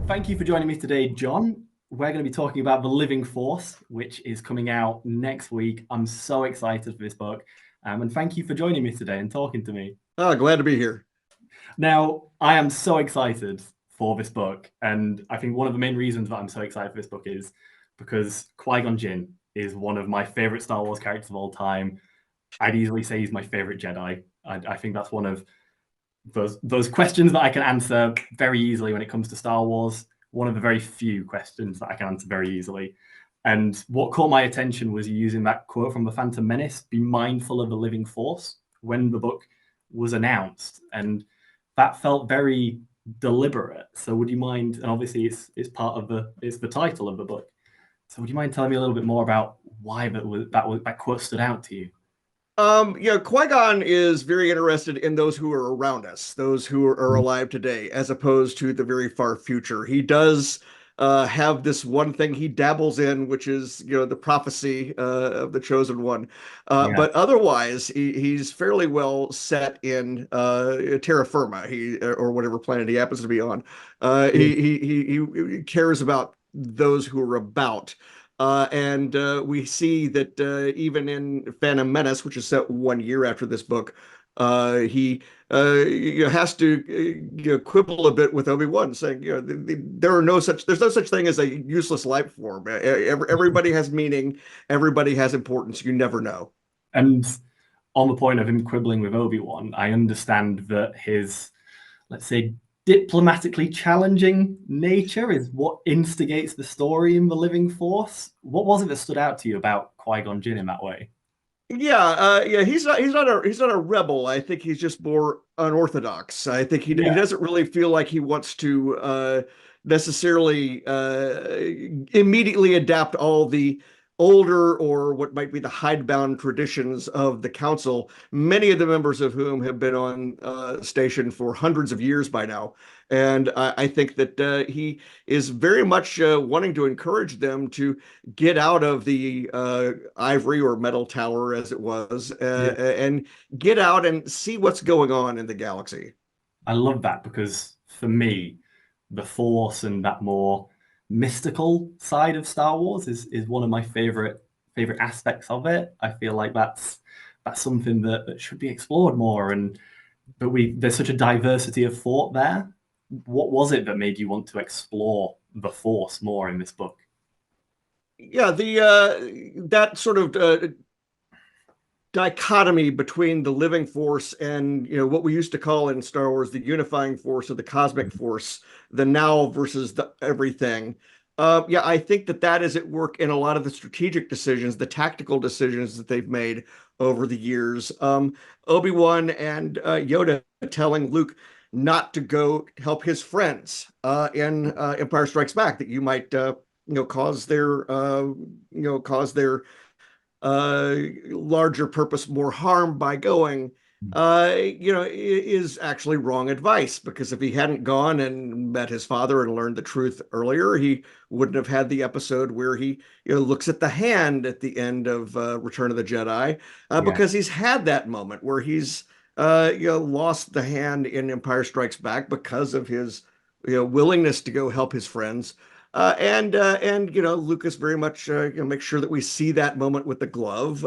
Thank you for joining me today, John. We're going to be talking about The Living Force, which is coming out next week. I'm so excited for this book. And thank you for joining me today and talking to me. Oh, glad to be here. Now, I am so excited for this book. And I think one of the main reasons that I'm so excited for this book is because Qui-Gon Jinn is one of my favorite Star Wars characters of all time. I'd easily say he's my favorite Jedi. I think that's one of those questions that I can answer very easily when it comes to Star Wars. One of the very few questions that I can answer very easily. And what caught my attention was you using that quote from The Phantom Menace, be mindful of the living force, when the book was announced. And that felt very deliberate. So would you mind, and obviously it's part of it's the title of the book. So would you mind telling me a little bit more about why that quote stood out to you? Qui-Gon is very interested in those who are around us, those who are alive today, as opposed to the very far future. He does have this one thing he dabbles in, which is, the prophecy of the chosen one. Yeah. But otherwise, he's fairly well set in terra firma, or whatever planet he happens to be on. He cares about those who are about. And we see that even in Phantom Menace, which is set 1 year after this book, he has to quibble a bit with Obi-Wan, saying, there's no such thing as a useless life form. Everybody has meaning, everybody has importance. You never know. And on the point of him quibbling with Obi-Wan, I understand that his, let's say, diplomatically challenging nature is what instigates the story in The Living Force. What was it that stood out to you about Qui-Gon Jinn in that way? Yeah, he's not a rebel. I think he's just more unorthodox. I think he Yeah, doesn't really feel like he wants to necessarily immediately adapt all the older, or what might be the hidebound traditions of the council, many of the members of whom have been on station for hundreds of years by now. And I think that he is very much wanting to encourage them to get out of the ivory or metal tower, as it was, yeah. and get out and see what's going on in the galaxy. I love that because for me, the Force and that more mystical side of Star Wars is one of my favorite aspects of it. I feel like that's something that should be explored more. And but there's such a diversity of thought there. What was it that made you want to explore the Force more in this book? Yeah, the that sort of dichotomy between the living force and what we used to call in Star Wars the unifying force or the cosmic force, the now versus the everything. Yeah, I think that is at work in a lot of the strategic decisions, the tactical decisions that they've made over the years. Obi-Wan and Yoda telling Luke not to go help his friends in Empire Strikes Back, that you might cause their larger purpose more harm by going, is actually wrong advice. Because if he hadn't gone and met his father and learned the truth earlier, he wouldn't have had the episode where he, looks at the hand at the end of Return of the Jedi, Yeah, because he's had that moment where he's, lost the hand in Empire Strikes Back because of his, willingness to go help his friends. And Lucas very much makes sure that we see that moment with the glove,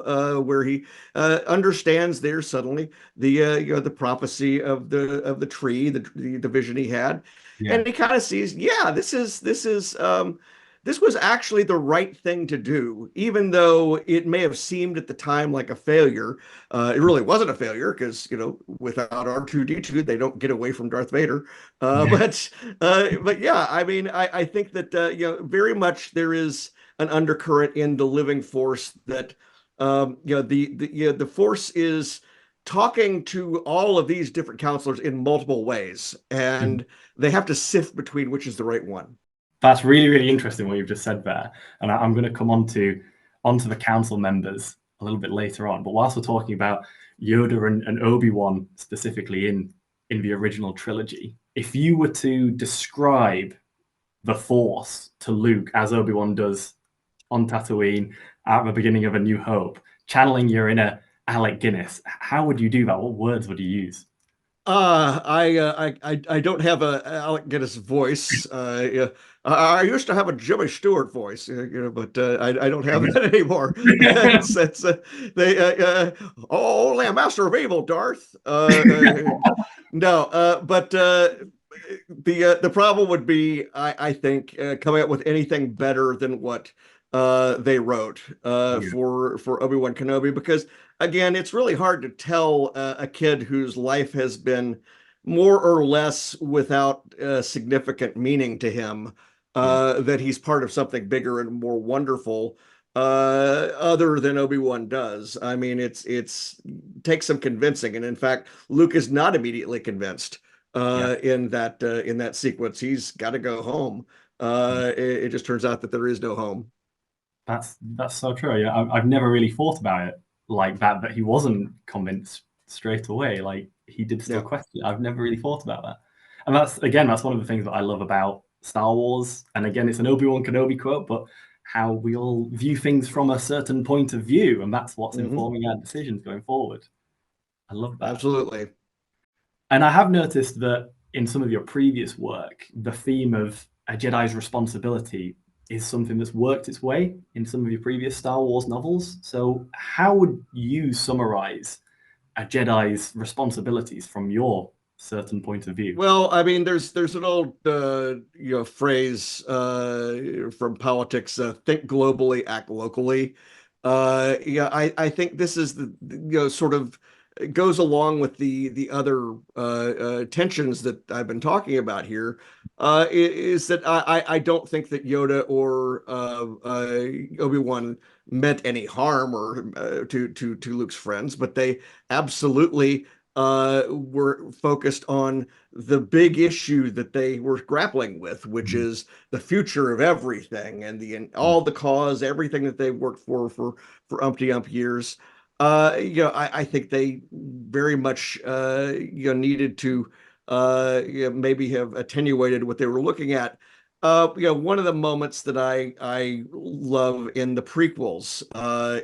where he understands there suddenly the prophecy of the tree, the vision he had, yeah, and he kind of sees, yeah, this was actually the right thing to do, even though it may have seemed at the time like a failure. It really wasn't a failure, because without R2D2, they don't get away from Darth Vader. Uh, yeah. but but yeah, I mean, I think that very much there is an undercurrent in the living force that the force is talking to all of these different counselors in multiple ways, and they have to sift between which is the right one. That's really, really interesting what you've just said there. And I'm going to come onto the council members a little bit later on. But whilst we're talking about Yoda and Obi-Wan specifically in the original trilogy, if you were to describe the Force to Luke as Obi-Wan does on Tatooine at the beginning of A New Hope, channeling your inner Alec Guinness, how would you do that? What words would you use? I don't have a Alec Guinness voice. Yeah, I used to have a Jimmy Stewart voice, but I don't have that anymore. It's they oh, only a master of evil, Darth. No, but the problem would be, I think, coming up with anything better than what they wrote Yeah, for Obi-Wan Kenobi, because again, it's really hard to tell a kid whose life has been more or less without significant meaning to him yeah, that he's part of something bigger and more wonderful other than Obi-Wan does. I mean, it's takes some convincing, and in fact, Luke is not immediately convinced yeah. in that sequence. He's got to go home. It just turns out that there is no home. That's so true. Yeah, I've never really thought about it like that. That he wasn't convinced straight away. Like he did still Yeah. question. I've never really thought about that. And that's one of the things that I love about Star Wars. And again, it's an Obi-Wan Kenobi quote, but how we all view things from a certain point of view, and that's what's Hmm. informing our decisions going forward. I love that. Absolutely. And I have noticed that in some of your previous work, the theme of a Jedi's responsibility is something that's worked its way in some of your previous Star Wars novels. So, how would you summarize a Jedi's responsibilities from your certain point of view? Well, I mean, there's an old phrase from politics: "Think globally, act locally." Yeah, I think this is sort of goes along with the other tensions that I've been talking about here. Is that I don't think that Yoda or Obi-Wan meant any harm or to Luke's friends, but they absolutely were focused on the big issue that they were grappling with, which Mhm. is the future of everything and all the cause, everything that they worked for umpty ump years. I think they very much needed to maybe have attenuated what they were looking at. One of the moments that I love in the prequels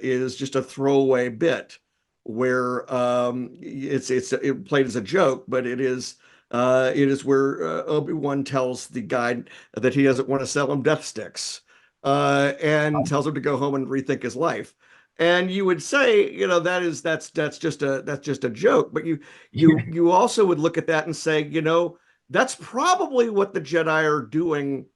is just a throwaway bit where it played as a joke, but it is where Obi-Wan tells the guy that he doesn't want to sell him death sticks, and tells him to go home and rethink his life. And you would say, that's just a joke, but you also would look at that and say, that's probably what the Jedi are doing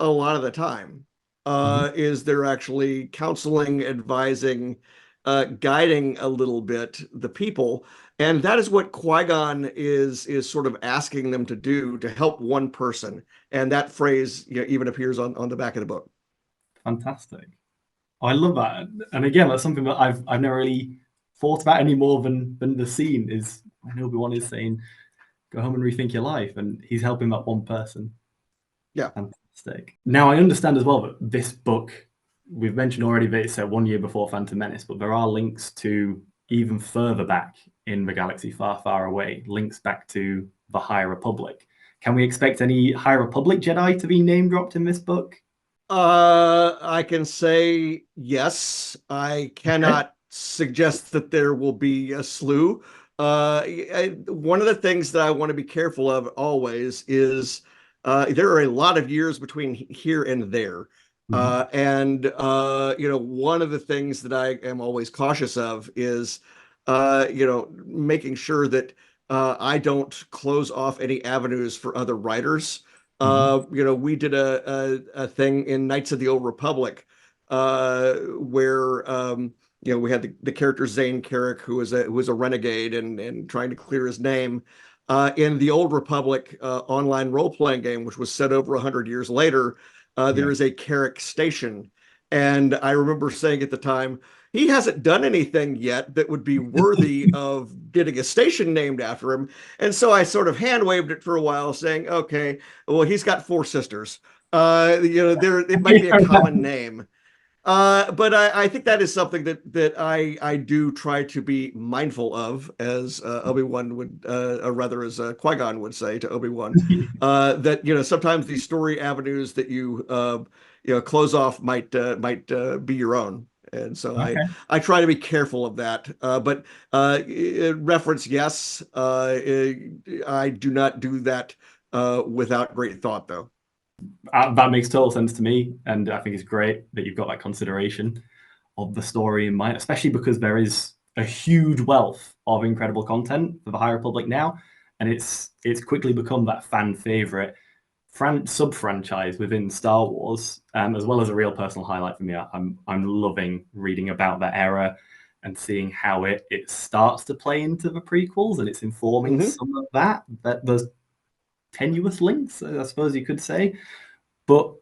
a lot of the time. Mhm. Is they're actually counseling, advising, guiding a little bit the people, and that is what Qui-Gon is sort of asking them to do to help one person. And that phrase, even appears on the back of the book. Fantastic. Oh, I love that. And again, that's something that I've never really thought about any more than the scene is when Obi-Wan is saying, go home and rethink your life, and he's helping that one person. Yeah. Fantastic. Now, I understand as well that this book, we've mentioned already that it's set 1 year before Phantom Menace, but there are links to even further back in the galaxy, far, far away, links back to the High Republic. Can we expect any High Republic Jedi to be name dropped in this book? I can say yes. I Okay. cannot suggest that there will be a slew. One of the things that I want to be careful of always is there are a lot of years between here and there. Mhm. And one of the things that I am always cautious of is making sure that I don't close off any avenues for other writers. Mhm. We did a thing in Knights of the Old Republic where we had the character Zane Carrick, who was a renegade and trying to clear his name. In the Old Republic online role-playing game, which was set over 100 years later, Yeah. there is a Carrick station. And I remember saying at the time, he hasn't done anything yet that would be worthy of getting a station named after him. And so I sort of hand waved it for a while, saying, okay, well, he's got four sisters. There it might be a common name. But I think that is something that I do try to be mindful of, as Obi-Wan would, or rather as Qui-Gon would say to Obi-Wan, that sometimes these story avenues that you close off might be your own, And so Okay. I try to be careful of that. But reference, yes. I do not do that without great thought, though. That makes total sense to me, and I think it's great that you've got that consideration of the story in mind, especially because there is a huge wealth of incredible content for the High Republic now, and it's quickly become that fan favorite sub franchise within Star Wars, as well as a real personal highlight for me. I'm loving reading about that era and seeing how it starts to play into the prequels, and it's informing Hmm. some of that there's tenuous links, I suppose you could say, but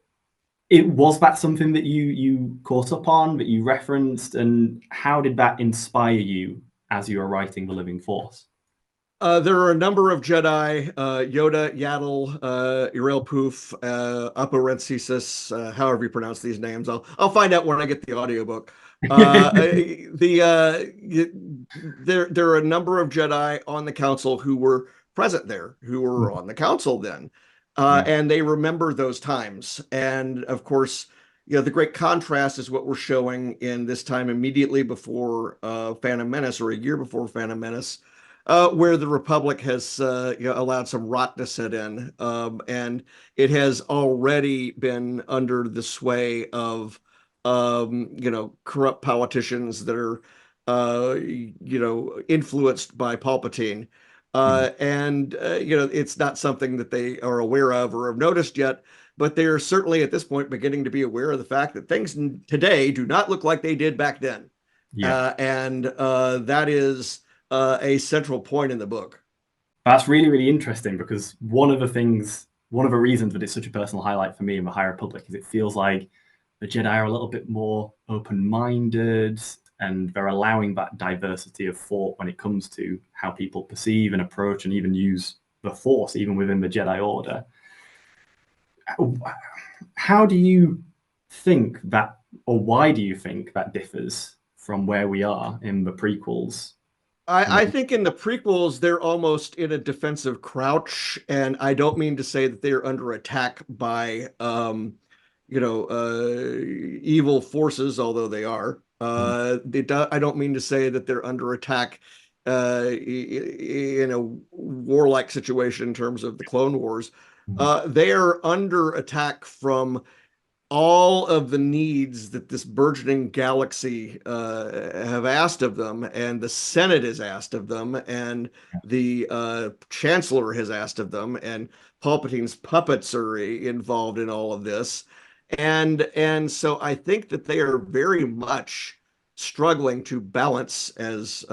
it was that something that you caught up on, that you referenced, and how did that inspire you as you were writing The Living Force? There are a number of Jedi, Yoda, Yaddle, Irael Poof, however you pronounce these names. I'll find out when I get the audiobook. There are a number of Jedi on the council who were present there, who were on the council then, Yeah. and they remember those times. And of course, the great contrast is what we're showing in this time immediately before Phantom Menace, or a year before Phantom Menace, where the Republic has allowed some rot to set in, and it has already been under the sway of corrupt politicians that are influenced by Palpatine. Mhm. And it's not something that they are aware of or have noticed yet, but they are certainly at this point beginning to be aware of the fact that things today do not look like they did back then. Yeah. And that is a central point in the book. That's really, really interesting because one of the reasons that it's such a personal highlight for me in the High Republic is it feels like the Jedi are a little bit more open-minded and they're allowing that diversity of thought when it comes to how people perceive and approach and even use the Force, even within the Jedi Order. How do you think that, or why do you think that differs from where we are in the prequels? I think in the prequels, they're almost in a defensive crouch, and I don't mean to say that they're under attack by, evil forces, although they are. I don't mean to say that they're under attack in a warlike situation in terms of the Clone Wars. They are under attack from all of the needs that this burgeoning galaxy have asked of them, and the Senate has asked of them, and the Chancellor has asked of them, and Palpatine's puppets are involved in all of this, and so I think that they are very much struggling to balance, as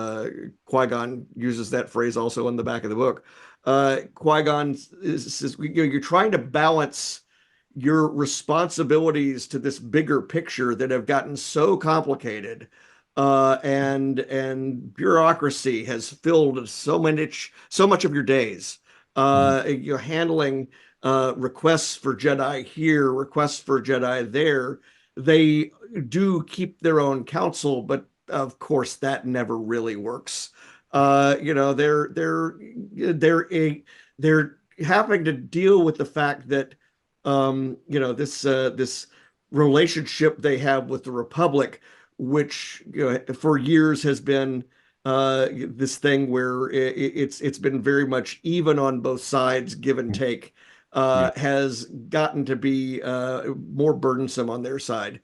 Qui-Gon uses that phrase also in the back of the book. Qui-Gon says, you're trying to balance your responsibilities to this bigger picture that have gotten so complicated, and bureaucracy has filled so much of your days. You're handling requests for Jedi here, requests for Jedi there. They do keep their own council, but of course that never really works. They're having to deal with the fact that this relationship they have with the Republic, which for years has been this thing where it's been very much even on both sides, give and take, Yeah. has gotten to be more burdensome on their side.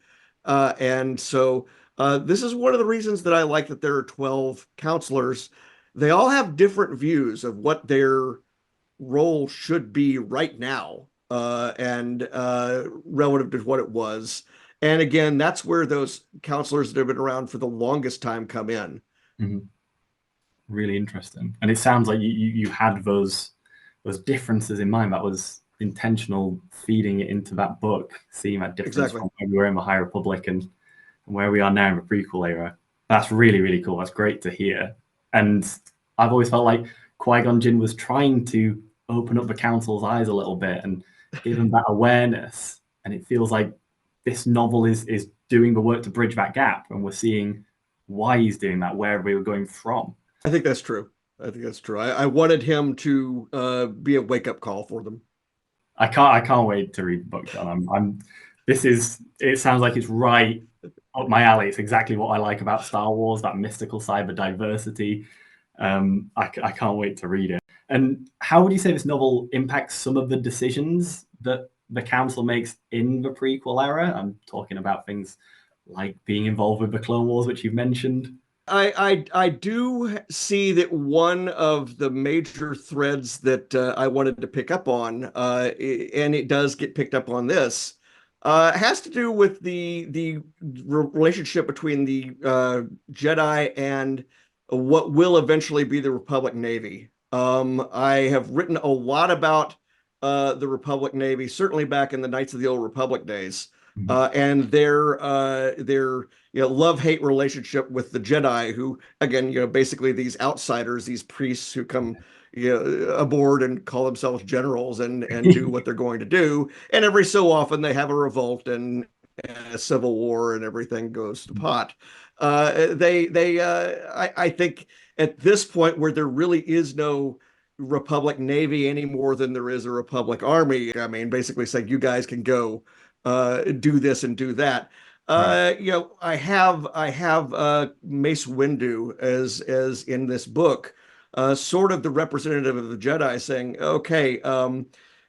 And so this is one of the reasons that I like that there are 12 counselors. They all have different views of what their role should be right now, and relative to what it was. And again, that's where those counselors that have been around for the longest time come in. Mhm. Really interesting. And it sounds like you had those differences in mind. That was intentional, feeding it into that book, seeing that difference Exactly. from where we were in the High Republic and where we are now in the prequel era. That's really, really cool. That's great to hear. And I've always felt like Qui-Gon Jinn was trying to open up the council's eyes a little bit and give them that awareness. And it feels like this novel is doing the work to bridge that gap. And we're seeing why he's doing that, where we were going from. I think that's true. I think that's true. I wanted him to be a wake-up call for them. I can't wait to read the book, John. This is it sounds like it's right up my alley. It's exactly what I like about Star Wars, that mystical cyber diversity. I can't wait to read it. And how would you say this novel impacts some of the decisions that the council makes in the prequel era? I'm talking about things like being involved with the Clone Wars, which you've mentioned. I do see that one of the major threads that I wanted to pick up on, and it does get picked up on this, has to do with the relationship between the Jedi and what will eventually be the Republic Navy. I have written a lot about the Republic Navy, certainly back in the Knights of the Old Republic days, and their love-hate relationship with the Jedi, who again, basically these outsiders, these priests who come aboard and call themselves generals and do what they're going to do, and every so often they have a revolt and a civil war and everything goes to pot. I think at this point where there really is no Republic Navy any more than there is a Republic Army. I mean, basically saying you guys can go do this and do that. Right. I have Mace Windu as in this book, sort of the representative of the Jedi, saying, "Okay,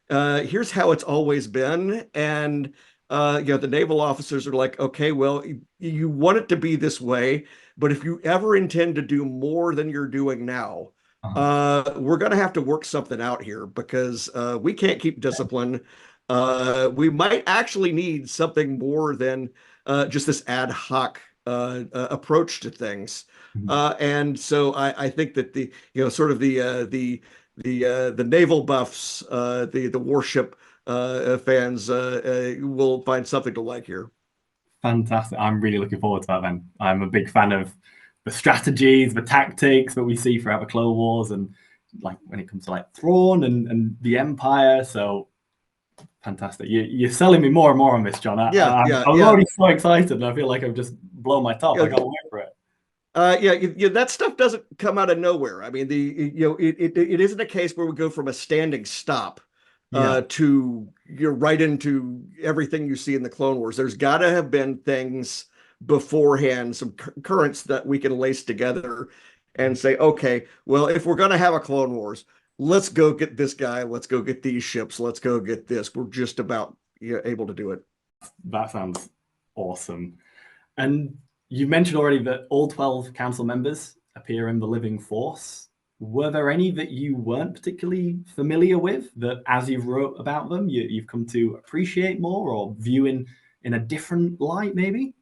here's how it's always been," and the naval officers are like, "Okay, well, you want it to be this way, but if you ever intend to do more than you're doing now." Uh-huh. We're going to have to work something out here because we can't keep discipline. We might actually need something more than just this ad hoc approach to things. Mhm. And so I think that the sort of the naval buffs, the warship fans will find something to like here. Fantastic. I'm really looking forward to that then. I'm a big fan of the strategies, the tactics that we see throughout the Clone Wars and like when it comes to like Thrawn and the Empire. So fantastic. You're selling me more and more on this, John. Yeah, yeah, I'm yeah. already so excited and I feel like I've just blown my top. I Yeah, can't wait for it. that stuff doesn't come out of nowhere. I mean, it isn't a case where we go from a standing stop Yeah. to you're right into everything you see in the Clone Wars. There's got to have been things beforehand, some currents that we can lace together and say, okay, well, if we're going to have a Clone Wars, let's go get this guy, let's go get these ships, let's go get this. We're just about able to do it. That sounds awesome. And you mentioned already that all 12 council members appear in the Living Force. Were there any that you weren't particularly familiar with that, as you've wrote about them, you've come to appreciate more or view in a different light, maybe?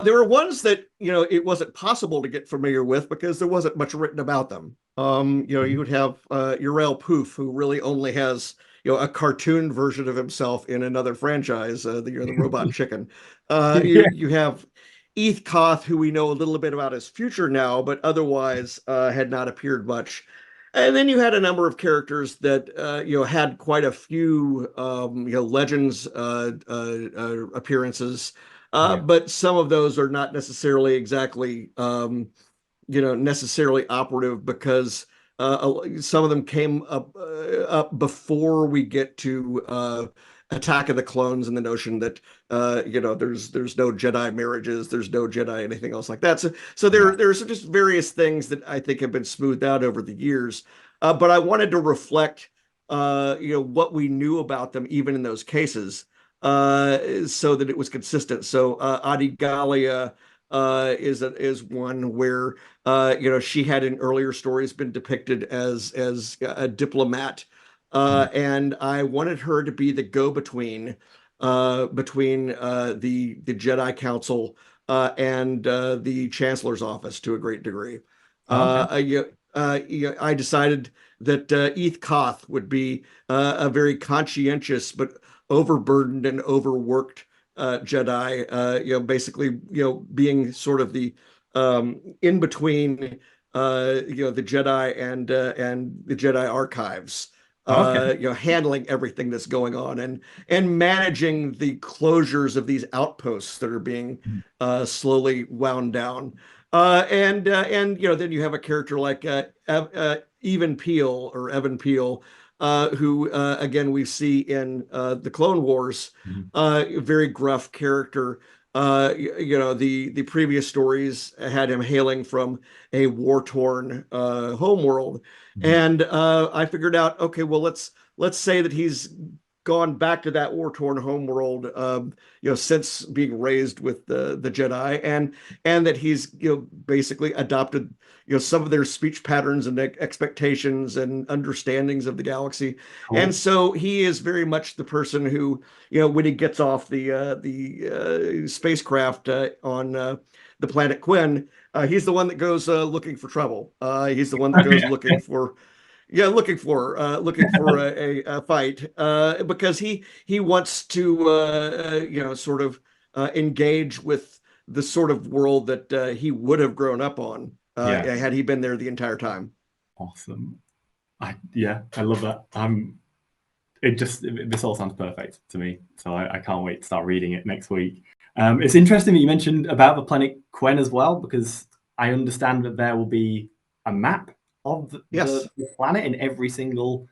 There were ones that it wasn't possible to get familiar with because there wasn't much written about them. You would have Uriel Poof, who really only has a cartoon version of himself in another franchise, the Robot Chicken. Yeah. You have Eth Koth, who we know a little bit about his future now, but otherwise had not appeared much. And then you had a number of characters that had quite a few legends appearances, Yeah. but some of those are not necessarily exactly necessarily operative because some of them came up before we get to Attack of the Clones and the notion that there's no Jedi marriages, there's no Jedi anything else like that. So Yeah. there's just various things that I think have been smoothed out over the years. But I wanted to reflect what we knew about them even in those cases, so that it was consistent. So Adigalia is one where she had in earlier stories been depicted as a diplomat, Mhm. and I wanted her to be the go-between between the Jedi Council and the Chancellor's office to a great degree. Okay. I decided that Eth Koth would be a very conscientious but overburdened and overworked Jedi. Basically, being sort of the in between, the Jedi and the Jedi archives. Okay. Handling everything that's going on and managing the closures of these outposts that are being Mhm. slowly wound down. And then you have a character like Evan Peel or Evan Peel, who again we see in the Clone Wars, Mhm. a very gruff character. The previous stories had him hailing from a war-torn homeworld, Mhm. and I figured out, okay, well, let's say that he's gone back to that war-torn homeworld, since being raised with the Jedi, and that he's basically adopted some of their speech patterns and expectations and understandings of the galaxy, and Cool. so he is very much the person who when he gets off the spacecraft on the planet Kwenn, he's the one that goes looking for trouble. He's the one that goes Okay. looking for a fight because he wants to sort of engage with the sort of world that he would have grown up on Yeah. had he been there the entire time. Awesome. I love that. This all sounds perfect to me, so I can't wait to start reading it next week. It's interesting that you mentioned about the planet Quen as well, because I understand that there will be a map of Yes, the planet in every single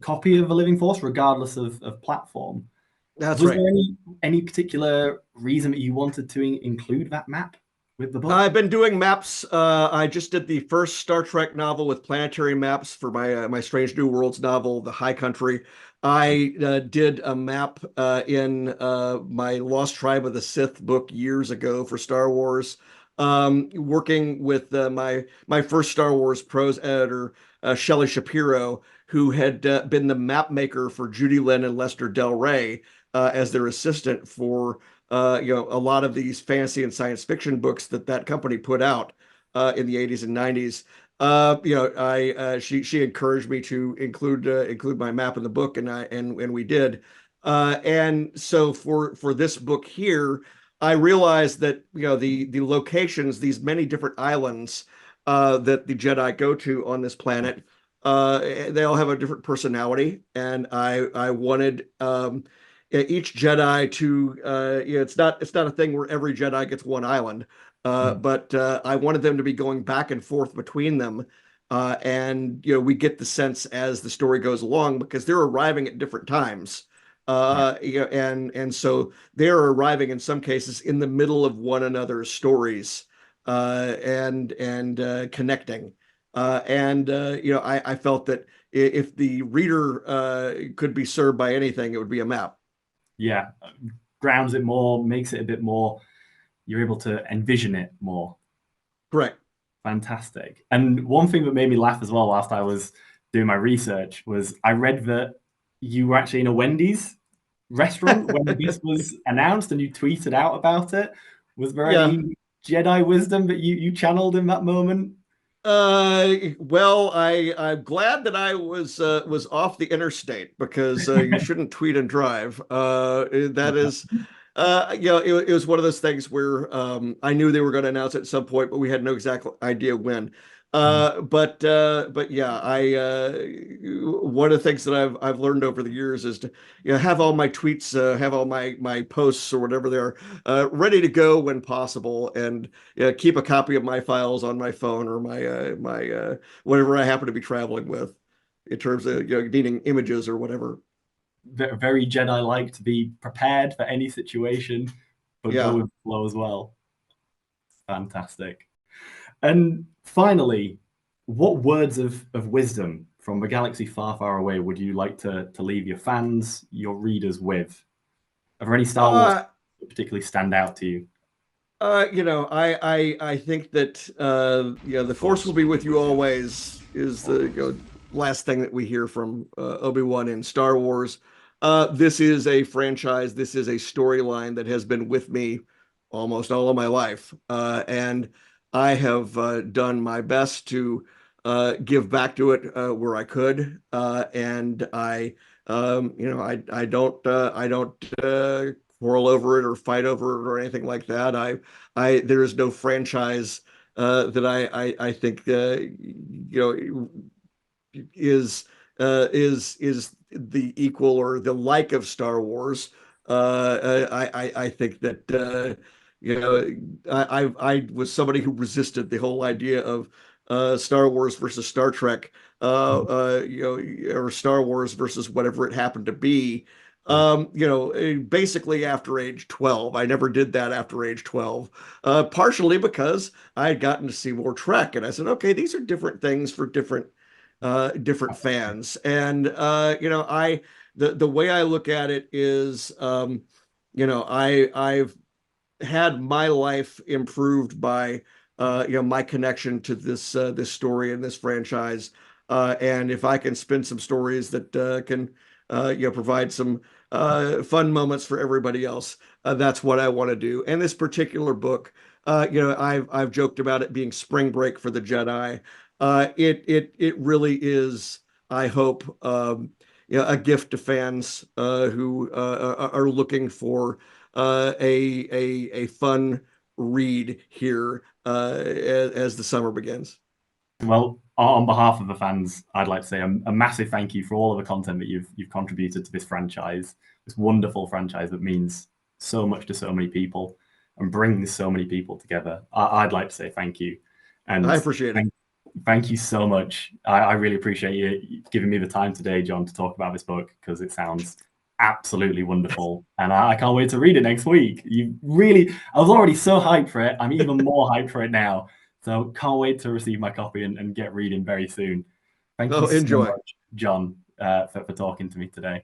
copy of the Living Force, regardless of platform. that's Was right. there any particular reason that you wanted to include that map with the book? I've been doing maps. I just did the first Star Trek novel with planetary maps for my Strange New Worlds novel, The High Country. I did a map in my Lost Tribe of the Sith book years ago for Star Wars. Working with my first Star Wars prose editor, Shelley Shapiro, who had been the map maker for Judy Lynn and Lester Del Rey as their assistant for a lot of these fantasy and science fiction books that company put out in the 80s and 90s. I she encouraged me to include my map in the book, and we did. And so for this book here, I realized that the locations, these many different islands that the Jedi go to on this planet, they all have a different personality, and I wanted each Jedi to it's not a thing where every Jedi gets one island, Mm. but I wanted them to be going back and forth between them, and we get the sense as the story goes along because they're arriving at different times, Yeah. and so they're arriving in some cases in the middle of one another's stories, and connecting, and I felt that if the reader could be served by anything, it would be a map. Yeah. Grounds it more, makes it a bit more, you're able to envision it more. Correct. Fantastic. And one thing that made me laugh as well whilst I was doing my research was I read that you were actually in a Wendy's restaurant when this was announced and you tweeted out about it. Was there Yeah. any Jedi wisdom that you channeled in that moment? Well, I'm glad that I was off the interstate because you shouldn't tweet and drive. That is, it was one of those things where I knew they were going to announce it at some point, but we had no exact idea when. But yeah, I one of the things that I've learned over the years is to have all my tweets, have all my posts or whatever they are ready to go when possible, and keep a copy of my files on my phone or my whatever I happen to be traveling with in terms of needing images or whatever. Very Jedi-like to be prepared for any situation, but go Yeah. with the flow as well. Fantastic. And finally, what words of wisdom from a galaxy far, far away would you like to leave your fans, your readers with? Are there any Star Wars Uh, that particularly stand out to you? I think that the Force will be with you always is the last thing that we hear from Obi-Wan in Star Wars. This is a franchise, this is a storyline that has been with me almost all of my life, and I have done my best to give back to it where I could, and I don't quarrel over it or fight over it or anything like that. I there is no franchise that I think is the equal or the like of Star Wars. I think that I was somebody who resisted the whole idea of Star Wars versus Star Trek, or Star Wars versus whatever it happened to be. Basically after age 12. I never did that after age 12, partially because I had gotten to see more Trek, and I said, okay, these are different things for different fans. And the way I look at it is, I've had my life improved by my connection to this story and this franchise. And if I can spin some stories that can provide some fun moments for everybody else, that's what I want to do. And this particular book, I've joked about it being spring break for the Jedi. It really is, I hope, a gift to fans who are looking for a fun read here as the summer begins. Well, on behalf of the fans, I'd like to say a massive thank you for all of the content that you've contributed to this franchise, this wonderful franchise that means so much to so many people and brings so many people together. I'd like to say thank you, and I appreciate it. thank you so much. I really appreciate you giving me the time today, John, to talk about this book because it sounds absolutely wonderful, and I can't wait to read it next week. I was already so hyped for it. I'm even more hyped for it now. So can't wait to receive my copy and get reading very soon. Thank you Oh, so enjoy. much, John, for talking to me today.